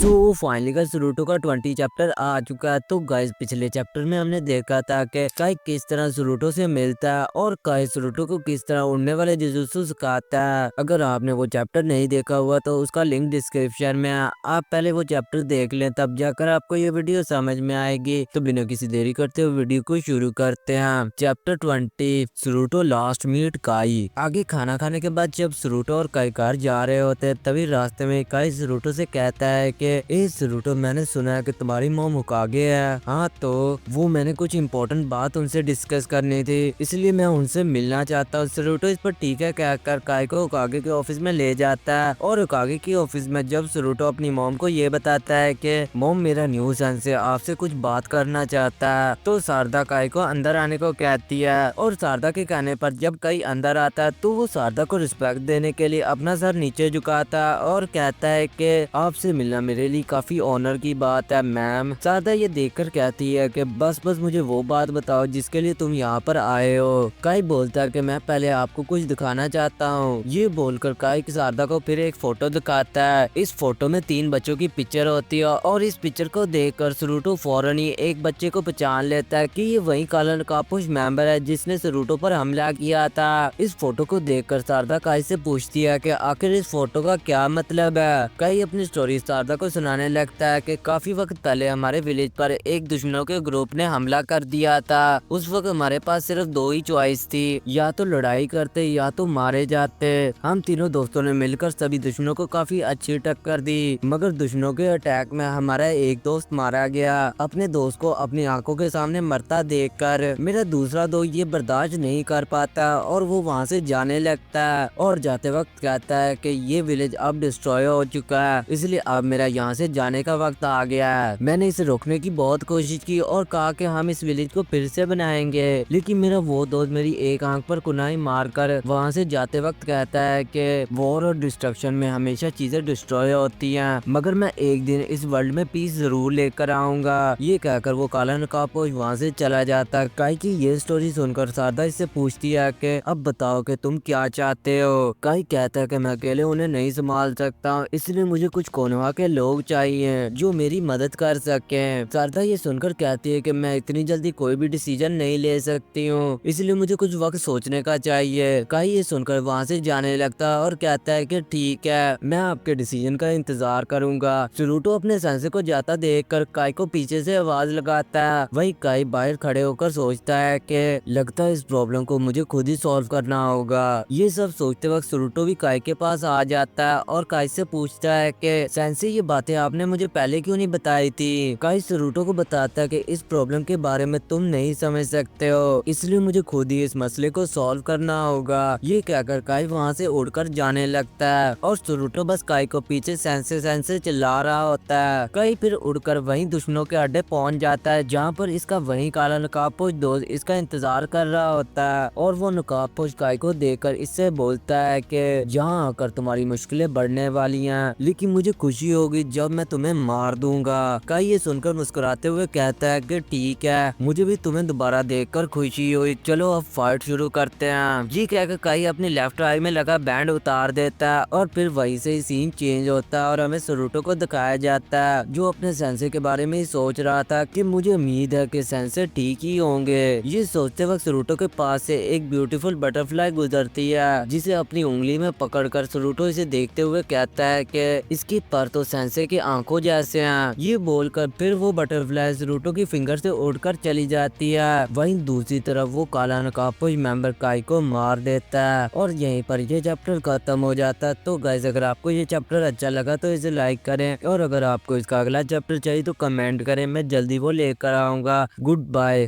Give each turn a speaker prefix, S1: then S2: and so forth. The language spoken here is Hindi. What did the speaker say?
S1: तो फाइनली गाइस नारुतो का 20 चैप्टर आ चुका है। तो गाइस पिछले चैप्टर में हमने देखा था कि काई किस तरह नारुतो से मिलता है और काई नारुतो को किस तरह उड़ने वाले जुजुत्सु सिखाता है। अगर आपने वो चैप्टर नहीं देखा हुआ तो उसका लिंक डिस्क्रिप्शन में है, आप पहले वो चैप्टर देख लें, तब जाकर आपको ये वीडियो समझ में आएगी। तो बिना किसी देरी करते हुए वीडियो को शुरू करते हैं। चैप्टर 20 नारुतो लास्ट मीट काई। आगे खाना खाने के बाद जब नारुतो और काई कार जा रहे होते हैं, तभी रास्ते में काई नारुतो से कहता है कि नारुतो, मैंने सुना है कि तुम्हारी मॉम होकागे है। हाँ, तो वो मैंने कुछ इम्पोर्टेंट बात उनसे डिस्कस करनी थी, इसलिए मैं उनसे मिलना चाहता हूँ। नारुतो इस पर ठीक है कहकर काई को होकागे के ऑफिस में ले जाता है और होकागे की ऑफिस में जब नारुतो अपनी मॉम को ये बताता है कि मॉम, मेरा न्यू सन से आपसे कुछ बात करना चाहता है, तो शारदा काई को अंदर आने को कहती है। और शारदा के कहने पर जब काई अंदर आता है तो वो शारदा को रिस्पेक्ट देने के लिए अपना सर नीचे झुकाता है और कहता है कि आपसे मिलना मेरे लिए काफी ऑनर की बात है मैम। शारदा ये देखकर कहती है कि बस मुझे वो बात बताओ जिसके लिए तुम यहाँ पर आए हो। काई बोलता है कि मैं पहले आपको कुछ दिखाना चाहता हूँ। ये बोलकर काई शारदा को फिर एक फोटो दिखाता है। इस फोटो में 3 बच्चों की पिक्चर होती है और इस पिक्चर को देखकर नारुतो फौरन ही एक बच्चे को पहचान लेता है कि ये वही काला नकाबपोश मेंबर है जिसने नारुतो पर हमला किया था। इस फोटो को देखकर शारदा काई से पूछती है कि आखिर इस फोटो का क्या मतलब है। काई अपनी स्टोरी शारदा को सुनाने लगता है कि काफी वक्त पहले हमारे विलेज पर एक दुश्मनों के ग्रुप ने हमला कर दिया था। उस वक्त हमारे पास सिर्फ 2 ही चॉइस थी, या तो लड़ाई करते या तो मारे जाते। हम तीनों दोस्तों ने मिलकर सभी दुश्मनों को काफी अच्छी टक्कर दी, मगर दुश्मनों के अटैक में हमारा एक दोस्त मारा गया। अपने दोस्त को अपनी आंखों के सामने मरता देखकर मेरा दूसरा दोस्त ये बर्दाश्त नहीं कर पाता और वो वहाँ से जाने लगता है और जाते वक्त कहता है कि ये विलेज अब डिस्ट्रॉय हो चुका है, इसलिए अब मेरा यहाँ से जाने का वक्त आ गया है। मैंने इसे रोकने की बहुत कोशिश की और कहा कि हम इस विलेज को फिर से बनाएंगे, लेकिन मेरा वो दोस्त मेरी एक आंख पर कुनाई मारकर वहाँ से जाते वक्त कहता है कि वॉर और डिस्ट्रक्शन में हमेशा चीजें डिस्ट्रॉय होती हैं, मगर मैं एक दिन इस वर्ल्ड में पीस जरूर लेकर आऊंगा। ये कहकर वो काला नकाबपोश वहाँ से चला जाता है। काई की ये स्टोरी सुनकर शारदा इससे पूछती है कि अब बताओ कि तुम क्या चाहते हो। काई कहता है कि मैं अकेले उन्हें नहीं संभाल सकता, इसलिए मुझे कुछ कोनवा के लोग चाहिए जो मेरी मदद कर सके। शारदा ये सुनकर कहती है कि मैं इतनी जल्दी कोई भी डिसीजन नहीं ले सकती हूँ, इसलिए मुझे कुछ वक्त सोचने का चाहिए। काई ये सुनकर वहाँ से जाने लगता है और कहता है कि ठीक है, मैं आपके डिसीजन का इंतजार करूंगा। नारुतो अपने सेंसे को जाता देखकर काई को पीछे से आवाज लगाता है। वही काई बाहर खड़े होकर सोचता है कि लगता है इस प्रॉब्लम को मुझे खुद ही सॉल्व करना होगा। ये सब सोचते वक्त नारुतो भी काई के पास आ जाता है और काई से पूछता है कि सेंसे, ये बातें आपने मुझे पहले क्यों नहीं बताई थी। काई नारुतो को बताता है कि इस प्रॉब्लम के बारे में तुम नहीं समझ सकते हो, इसलिए मुझे खुद ही इस मसले को सॉल्व करना होगा। ये कहकर काई वहाँ से उड़कर जाने लगता है और नारुतो बस काई को पीछे सेंसे चिल्ला रहा होता है। काई फिर उड़कर वहीं दुश्मनों के अड्डे पहुँच जाता है जहाँ पर इसका वही काला नकाबपोश दोस्त इसका इंतजार कर रहा होता है और वो नकाबपोश काई को देखकर इससे बोलता है कि यहाँ आकर तुम्हारी मुश्किलें बढ़ने वाली हैं, लेकिन मुझे खुशी होगी जब मैं तुम्हें मार दूंगा। काई ये सुनकर मुस्कुराते हुए कहता है कि ठीक है, मुझे भी तुम्हें दोबारा देखकर खुशी हुई, चलो अब फाइट शुरू करते हैं। जी कहकर काई अपनी लेफ्ट आई में लगा बैंड उतार देता है और फिर वहीं से ही सीन चेंज होता है और हमें नारुतो को दिखाया जाता है जो अपने सेंसे के बारे में ही सोच रहा था कि मुझे उम्मीद है कि सेंसे ठीक ही होंगे। ये सोचते वक्त नारुतो के पास से एक ब्यूटीफुल बटरफ्लाई गुजरती है जिसे अपनी उंगली में पकड़कर नारुतो इसे देखते हुए कहता है कि इसकी पर तो सेंसे की आंखों जैसे हैं। ये बोलकर फिर वो बटरफ्लाई नारुतो की फिंगर से उड़कर चली जाती है। वहीं दूसरी तरफ वो काला नकाबपोश मेंबर काई को मार देता है और यहीं पर ये चैप्टर खत्म हो जाता है। तो गाइस, अगर आपको ये चैप्टर अच्छा लगा तो इसे लाइक करें और अगर आपको इसका अगला चैप्टर चाहिए तो कमेंट करें, मैं जल्दी वो लेकर आऊंगा। Good bye.